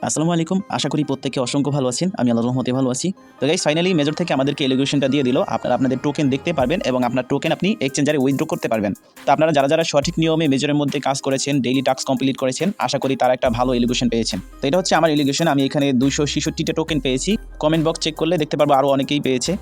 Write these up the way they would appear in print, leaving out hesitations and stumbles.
আসসালামু আলাইকুম। আশা করি প্রত্যেকে অসংখ্য ভালো আছেন। আমি আল্লাহর রহমতে ভালো আছি। তো গাইস ফাইনালি মেজর থেকে আমাদেরকে এলিগেশনটা দিয়ে দিল। আপনারা আপনাদের টোকেন দেখতে পারবেন এবং আপনার টোকেন আপনি এক্সচেঞ্জারে উইথড্র করতে পারবেন। তো আপনারা যারা সঠিক নিয়মে মেজরের মধ্যে কাজ করেছেন, ডেইলি টাস্ক কমপ্লিট করেছেন, আশা করি তারা একটা ভালো এলিগেশন পেয়েছেন। তো এটা হচ্ছে আমার এলিগেশন। আমি এখানে 266টা টোকেন পেয়েছি। কমেন্ট বক্স চেক করলে দেখতে পারবো আরও অনেকেই পেয়েছে।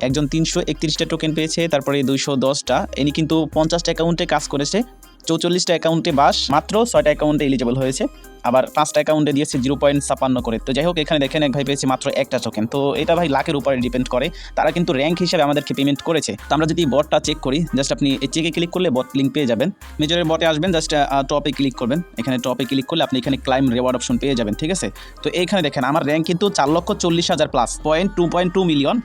একজন 331টা টোকেন পেয়েছে, তারপরে 210টা। ইনি কিন্তু 50টা অ্যাকাউন্টে কাজ করেছে, 44টা অ্যাকাউন্টে বাস, মাত্র 6টা অ্যাকাউন্টে এলিজিবল হয়েছে, আবার 5টা অ্যাকাউন্টে দিয়েছে 0.56 করে। তো যাই হোক, এখানে দেখেন এক ভাই পেয়েছে মাত্র একটা টোকেন। তো এটা ভাই লাখের উপরে ডিপেন্ড করে। তারা কিন্তু র্যাঙ্ক হিসেবে আমাদেরকে পেমেন্ট করেছে। তো আমরা যদি বটটা চেক করি, জাস্ট আপনি এই চেকে ক্লিক করলে বট লিঙ্ক পেয়ে যাবেন। মেজরের বটে আসবেন, জাস্ট টপে ক্লিক করবেন। এখানে টপে ক্লিক করলে আপনি এখানে ক্লাইম রেওয়ার্ড অপশন পেয়ে যাবেন, ঠিক আছে। তো এইখানে দেখেন আমার র্যাঙ্ক কিন্তু 4,40,000 প্লাস, 2.2 মিলিয়ন।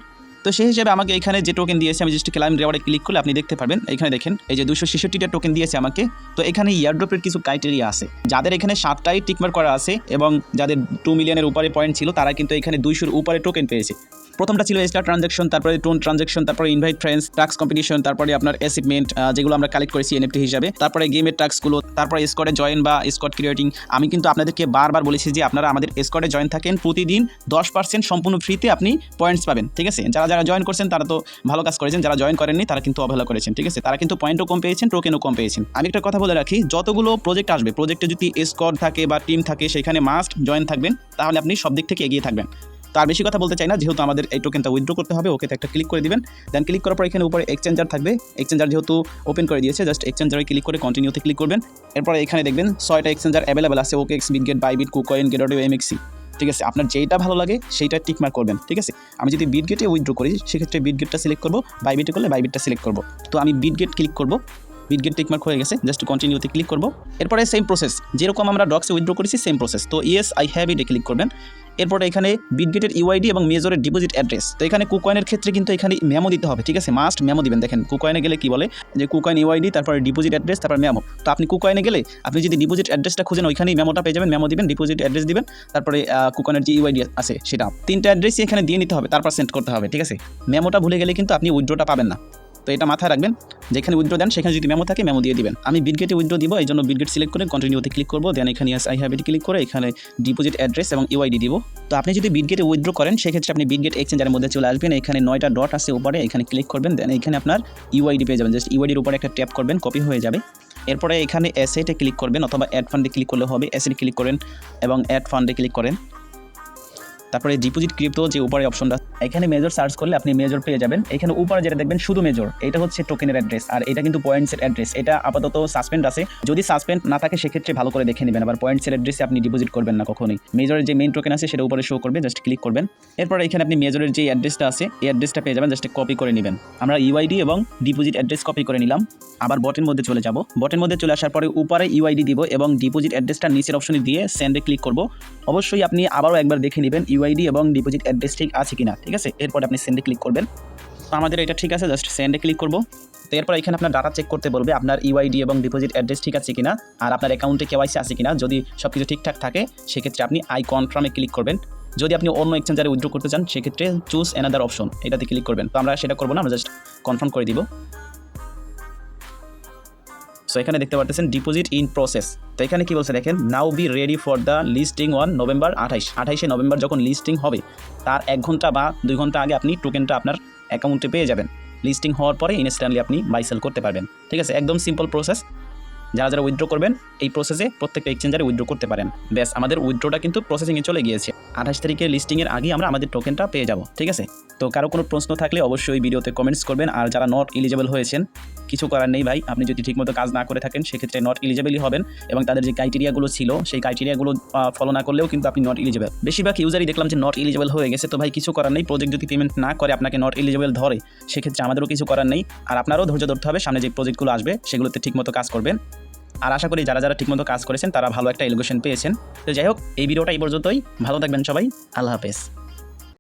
তো সেই হিসেবে আমাকে এখানে যে টোকেন দিয়েছে, আমি জাস্ট ক্লাইম রেওয়ার্ডে ক্লিক করলে আপনি দেখতে পারবেন। এখানে দেখেন এই যে 266টা টোকেন দিয়েছে আমাকে। তো এখানে ইয়ারড্রপের কিছু ক্রাইটেরিয়া আছে। যাদের এখানে 7টাই টিকমার্ক করা আছে এবং যাদের 2 মিলিয়নের উপরে পয়েন্ট ছিল, তারা কিন্তু এখানে 200-র উপরে টোকেন পেয়েছে। প্রথমটা ছিল স্টার ট্রানজ্যাকশন, তারপরে টোন ট্রানজ্যাকশন, তারপরে ইনভাইট ফ্রেন্ডস, টাস্ক কম্পিটিশন, তারপরে আপনার অ্যাচিভমেন্ট যেগুলো আমরা কালেক্ট করেছি এনএফটি হিসাবে, তারপরে গেমের টাস্কগুলো, তারপরে স্কোয়াডে জয়েন বা স্কোয়াড ক্রিয়েটিং। আমি কিন্তু আপনাদেরকে বারবার বলেছি যে আপনারা আমাদের স্কোয়াডে জয়েন থাকেন, প্রতিদিন 10% সম্পূর্ণ ফ্রিতে আপনি পয়েন্টস পাবেন, ঠিক আছে। যারা জয়েন করছেন তারা তো ভালো কাজ করেছেন, যারা জয়েন করেননি তারা কিন্তু অবহেলা করেছেন, ঠিক আছে। তারা কিন্তু পয়েন্টও কম পেয়েছেন, টোকেনও কম পেয়েছেন। আমি একটা কথা বলে রাখি, যতগুলো প্রজেক্ট আসবে, প্রজেক্টে যদি স্কোয়াড থাকে বা টিম থাকে, সেখানে মাস্ট জয়েন থাকবেন, তাহলে আপনি সব দিক থেকে এগিয়ে থাকবেন। তার বেশি কথা বলতে চাই না, যেহেতু আমাদের এই টোকেনটা উইথড্র করতে হবে। ওকে একটা ক্লিক করে দিবেন। দেন ক্লিক করার পর এখানে উপরে এক্সচেঞ্জার থাকবে। এক্সচেঞ্জার যেহেতু ওপেন করে দিয়েছে, জাস্ট এক্সচেঞ্জারে ক্লিক করে কন্টিনিউতে ক্লিক করবেন। এরপরে এখানে দেখবেন 6টা এক্সচেঞ্জার অ্যাভেলেবেল আছে, OKX, Bitget, Bybit, KuCoin, gateway, এমএক্সি, ঠিক আছে। আপনার যেটা ভালো লাগে সেইটা টিকমার্ক করবেন, ঠিক আছে। আমি যদি বিটগেটে উইথড্র করি, সেক্ষেত্রে বিটগেটটা সিলেক্ট করবো, বাইবিটে করলে বাইবিটটা সিলেক্ট করবো। তো আমি বিটগেট ক্লিক করবো, বিটগেট টিকমার্ক হয়ে গেছে, জাস্ট কন্টিনিউতে ক্লিক করবো। এরপরে সেম প্রসেস, যেরকম আমরা ডক্সে উইথড্র করেছি সেম প্রসেস। তো ইয়েস আই হ্যাভ ইটে ক্লিক করবেন। এরপরে এখানে বিটগেটের ইউআইডি এবং মেজরের ডিপোজিট অ্যাড্রেস। তো এখানে কুকয়েনের ক্ষেত্রে কিন্তু এখানে মেমো দিতে হবে, ঠিক আছে। মাস্ট মেমো দিবেন। দেখেন কুকয়েনে গেলে কি বলে যে কুকয়েন ইউআইডি, তারপরে ডিপোজিট অ্যাড্রেস, তারপর মেমো। তো আপনি কুকয়েনে গেলে আপনি যদি ডিপোজিট অ্যাড্রেসটা খুঁজেন, ওইখানেই মেমোটা পেয়ে যাবেন। মেমো দিবেন, ডিপোজিট অ্যাড্রেস দিবেন, তারপরে কুকয়েনের যে ইউআইডি আছে সেটা 3টা অ্যাড্রেসই এখানে দিয়ে নিতে হবে, তারপর সেন্ড করতে হবে, ঠিক আছে। মেমোটা ভুলে গেলে কিন্তু আপনি উইথড্রটা পাবেন না। তো এটা মাথায় রাখবেন, যেখানে উইথড্র দেন সেখানে যদি মেমো থাকে মেমো দিয়ে দিবেন। আমি বিটগেটে উইথড্র দিব, এই জন্য বিটগেট সিলেক্ট করে কন্টিনিউতে ক্লিক করবো। দেন এখানে আই হ্যাভ ইট ক্লিক করে এখানে ডিপোজিট অ্যাড্রেস এবং ইউআইডি দিব। তো আপনি যদি বিটগেটে উইথড্র করেন, সেক্ষেত্রে আপনি বিটগেট এক্সচেঞ্জারের মধ্যে চলে আসবেন। এখানে 9টা ডট আছে উপরে, এখানে ক্লিক করবেন। দেন এখানে আপনার ইউআইডি পেয়ে যাবেন, জাস্ট ইউআইডির উপরে একটা ট্যাপ করবেন, কপি হয়ে যাবে। এরপরে এখানে অ্যাসেটে ক্লিক করবেন অথবা অ্যাড ফান্ডে ক্লিক করলে হবে। অ্যাসেটে ক্লিক করেন এবং অ্যাড ফান্ডে ক্লিক করেন। তারপরে ডিপোজিট ক্রিপ্টো যে উপরে অপশনটা, এখানে মেজর সার্চ করলে আপনি মেজর পেয়ে যাবেন। এখানে উপরে যেটা দেখবেন শুধু মেজর, এটা হচ্ছে টোকেনের অ্যাড্রেস, আর এটা কিন্তু পয়েন্টসের অ্যাড্রেস। এটা আপাতত সাসপেন্ড আছে, যদি সাসপেন্ড না থাকে সেক্ষেত্রে ভালো করে দেখে নেবেন। আবার পয়েন্টসের অ্যাড্রেসে আপনি ডিপোজিট করবেন না কখনোই। মেজরের যে মেইন টোকেন আছে সেটা উপরে শো করবে, জাস্ট ক্লিক করবেন। এরপর এখানে আপনি মেজরের যে অ্যাড্রেসটা আছে এই অ্যাড্রেসটা পেয়ে যাবেন, জাস্ট কপি করে নেবেন। আমরা ইউআইডি এবং ডিপোজিট অ্যাড্রেস কপি করে নিলাম। আবার বটের মধ্যে চলে যাব। বটের মধ্যে চলে আসার পরে উপরে ইউআইডি দিব এবং ডিপোজিট অ্যাড্রেসটা নিচের অপশনে দিয়ে সেন্ডে ক্লিক করব। অবশ্যই আপনি আবারও একবার দেখে নেবেন ইউআইডি এবং ডিপোজিট অ্যাড্রেস ঠিক আছে কিনা, ঠিক আছে। এরপর আপনি সেন্ডে ক্লিক করবেন। তো আমাদের এটা ঠিক আছে, জাস্ট সেন্ডে ক্লিক করব। তো এরপর এখানে আপনার ডাটা চেক করতে বলবে, আপনার ইউআইডি এবং ডিপোজিট অ্যাড্রেস ঠিক আছে কিনা, আর আপনার অ্যাকাউন্টে কেওয়াইসি আছে কিনা। যদি সব কিছু ঠিকঠাক থাকে সেক্ষেত্রে আপনি আই কনফার্মে ক্লিক করবেন। যদি আপনি অন্য এক্সচেঞ্জারে উইথড্র করতে চান, সেক্ষেত্রে চুজ অ্যানাদার অপশন, এটাতে ক্লিক করবেন। তো আমরা সেটা করবো না, আমরা জাস্ট কনফার্ম করে দিব। সো এখানে দেখতে পাচ্ছেন ডিপোজিট ইন প্রসেস। তো এখানে কি বলছে দেখেন, now be ready for the listing on November 28 November যখন লিস্টিং হবে, তার 1 ঘন্টা বা 2 ঘন্টা আগে আপনি টোকেনটা আপনার অ্যাকাউন্টে পেয়ে যাবেন। লিস্টিং হওয়ার পরে ইনস্ট্যান্টলি আপনি বাই সেল করতে পারবেন, ঠিক আছে। একদম সিম্পল প্রসেস। যারা উইথড্র করবেন এই প্রসেসে প্রত্যেকটা এক্সচেঞ্জারে উইথড্র করতে পারেন। ব্যাস, আমাদের উইথড্রটা কিন্তু প্রসেসিংয়ে চলে গিয়েছে। 28 তারিখের লিস্টিংয়ের আগে আমরা আমাদের টোকেনটা পেয়ে যাব, ঠিক আছে। তো কারো কোনো প্রশ্ন থাকলে অবশ্যই ভিডিওতে কমেন্টস করবেন। আর যারা নট এলিজেবল হয়েছেন, কিছু করার নেই ভাই, আপনি যদি ঠিকমতো কাজ না করে থাকেন সেক্ষেত্রে নট এলিজেবলই হবেন। এবং তাদের যে ক্রাইটেরিয়াগুলো ছিল সেই ক্রাইটেরিয়াগুলো ফলো না করলেও কিন্তু আপনি নট এলিজেবল। বেশিরভাগ ইউজারই দেখলাম যে নট এলিজেবল হয়ে গেছে। তো ভাই কিছু করার নেই, প্রজেক্ট যদি পেমেন্ট না করে আপনাকে নট এলিজেবল ধরে, সেক্ষেত্রে আমাদেরও কিছু করার নেই। আর আপনারও ধৈর্য ধরতে হবে, সামনে যে প্রজেক্টগুলো আসবে সেগুলোতে ঠিকমতো কাজ করবেন। আর আশা করি যারা ঠিকমতো কাজ করেছেন তারা ভালো একটা এলিগেশন পেয়েছেন। তো যাই হোক, এই ভিডিওটা এই পর্যন্তই। ভালো থাকবেন সবাই, আল্লাহ হাফেজ।